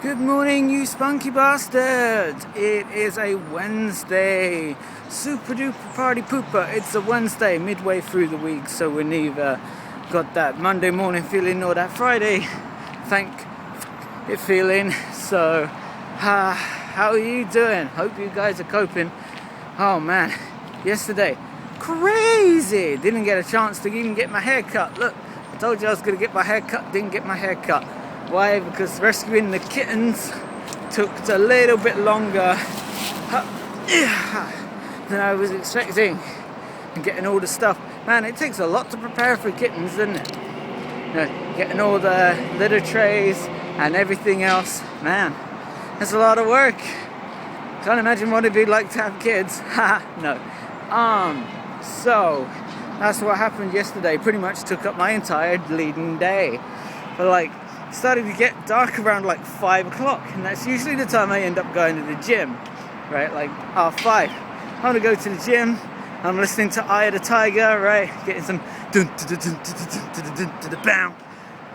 Good morning, you spunky bastards! It is a Wednesday. Super duper party pooper. It's a Wednesday, midway through the week, so we neither got that Monday morning feeling nor that Friday thank it feeling. So, how are you doing? Hope you guys are coping. Oh man, yesterday, crazy! Didn't get a chance to even get my hair cut. Look, I told you I was going to get my hair cut, didn't get my hair cut. Why? Because rescuing the kittens took a little bit longer than I was expecting. And getting all the stuff. Man, it takes a lot to prepare for kittens, doesn't it? You know, getting all the litter trays and everything else. Man, that's a lot of work. Can't imagine what it'd be like to have kids. No. So, that's what happened yesterday. Pretty much took up my entire leading day. But started to get dark around 5 o'clock, and that's usually the time I end up going to the gym, right? 5:30. I want to go to the gym. I'm listening to Eye of the Tiger, right? Getting some bam,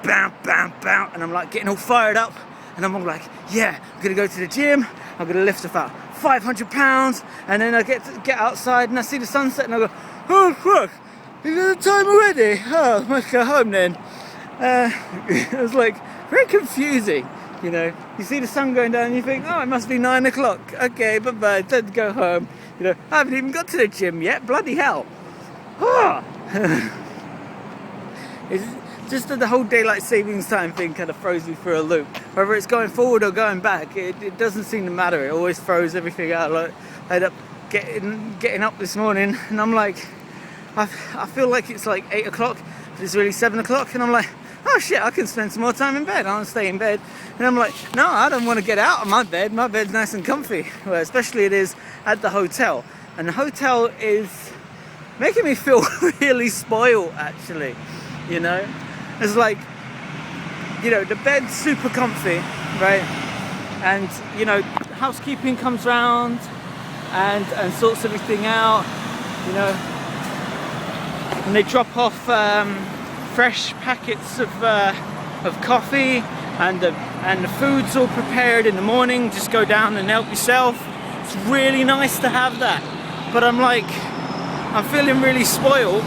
bam, bam, bam, and I'm getting all fired up, and I'm all yeah, I'm gonna go to the gym. I'm gonna lift about 500 pounds, and then I get outside and I see the sunset, and I go, oh fuck, is it the time already? Oh, I must go home then. It was very confusing, you know. You see the sun going down and you think, oh, it must be 9 o'clock. Okay, bye-bye, time to go home. You know, I haven't even got to the gym yet, bloody hell. Oh. It's just that the whole daylight savings time thing kind of throws me for a loop. Whether it's going forward or going back, it doesn't seem to matter. It always throws everything out. I ended up getting up this morning and I'm I feel like it's 8 o'clock, but it's really 7 o'clock, and I'm oh shit, I can spend some more time in bed. I want to stay in bed. And I'm no, I don't want to get out of my bed. My bed's nice and comfy. Well, especially it is at the hotel. And the hotel is making me feel really spoiled, actually. You know? It's the bed's super comfy, right? And, housekeeping comes round and sorts everything out, you know. And they drop off fresh packets of coffee, and the food's all prepared in the morning. Just go down and help yourself. It's really nice to have that, but I'm feeling really spoiled.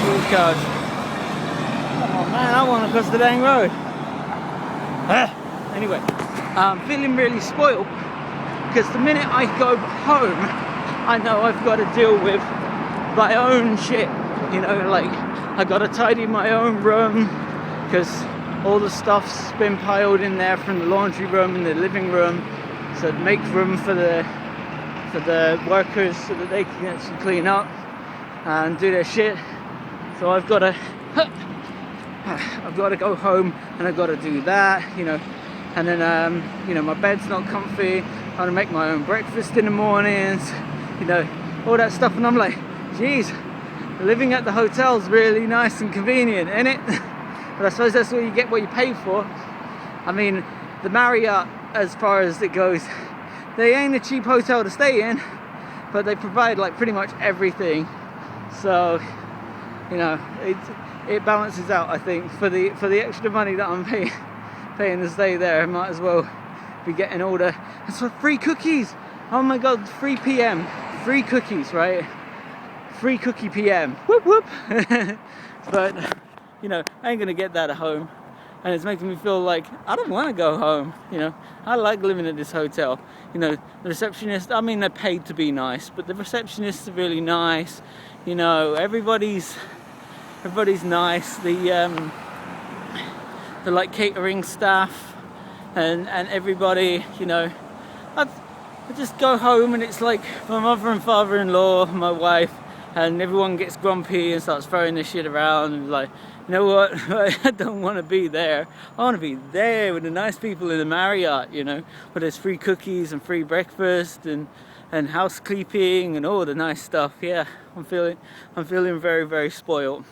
Oh God! Oh man, I want to cross the dang road. Anyway, I'm feeling really spoiled because the minute I go home, I know I've got to deal with my own shit, you know, I gotta tidy my own room because all the stuff's been piled in there from the laundry room and the living room, so make room for the workers so that they can actually clean up and do their shit. So I've got to go home and I've got to do that, you know. And then my bed's not comfy. I want to make my own breakfast in the mornings, you know, all that stuff, and I'm geez, living at the hotel's really nice and convenient, isn't it? But I suppose that's what you get, what you pay for. I mean, the Marriott, as far as it goes, they ain't a cheap hotel to stay in, but they provide pretty much everything. So, you know, it balances out, I think. For the extra money that I'm paying to stay there, I might as well be getting all the... That's for free cookies! Oh my God, 3 p.m. Free cookies, right? Free cookie PM. Whoop whoop. But I ain't gonna get that at home, and it's making me feel I don't want to go home. You know, I like living at this hotel. You know, the receptionist, I mean, they're paid to be nice, but the receptionists are really nice. You know, everybody's nice. The catering staff and everybody. You know, I just go home and it's my mother and father-in-law, my wife, and everyone gets grumpy and starts throwing their shit around and you know what, I don't want to be there. I want to be there with the nice people in the Marriott, you know, where there's free cookies and free breakfast and housekeeping and all the nice stuff. Yeah, I'm feeling very, very spoiled,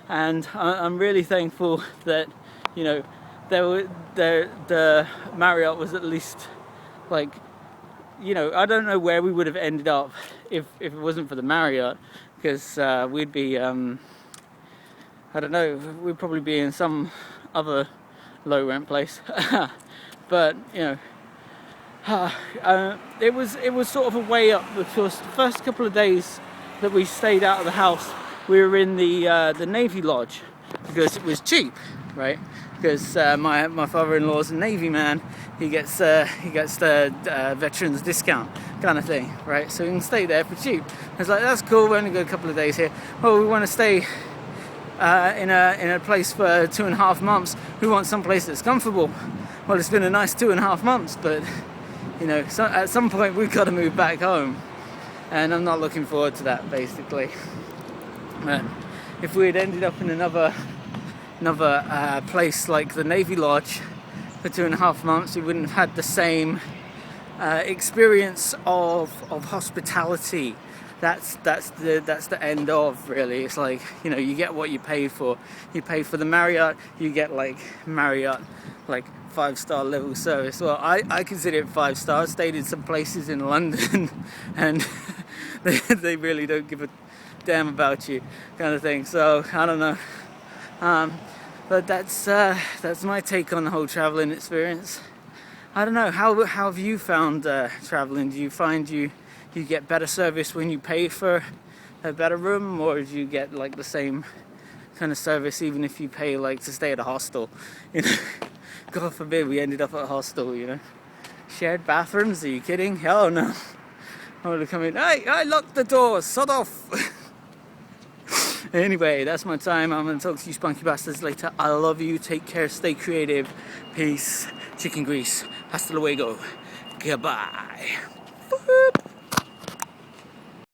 and I'm really thankful that, you know, the Marriott was at least you know, I don't know where we would have ended up if it wasn't for the Marriott, because we'd be I don't know, we'd probably be in some other low rent place. But you know, it was sort of a way up, because the first couple of days that we stayed out of the house, we were in the Navy Lodge because it was cheap, right? Because my father-in-law's a Navy man, he gets the veterans discount kind of thing, right? So we can stay there for cheap. I was like, that's cool. We only got a couple of days here. Well, we want to stay in a place for 2.5 months. We want some place that's comfortable. Well, it's been a nice 2.5 months, but you know, at some point we've got to move back home, and I'm not looking forward to that, basically. But if we had ended up in another place like the Navy Lodge for 2.5 months, we wouldn't have had the same experience of hospitality. That's the end of, really. It's like, you know, you get what you paid for. You pay for the Marriott, you get like Marriott, like 5-star level service. Well, I consider it 5 stars. Stayed in some places in London and they really don't give a damn about you, kind of thing. So I don't know, but that's my take on the whole traveling experience. I don't know, how have you found traveling? Do you find you get better service when you pay for a better room, or do you get like the same kind of service even if you pay like to stay at a hostel? You know, God forbid we ended up at a hostel, you know. Shared bathrooms, are you kidding? Hell no. I would have come in, hey, I locked the door, sod off. Anyway, that's my time. I'm going to talk to you spunky bastards later. I love you. Take care. Stay creative. Peace. Chicken grease. Hasta luego. Goodbye. Boop.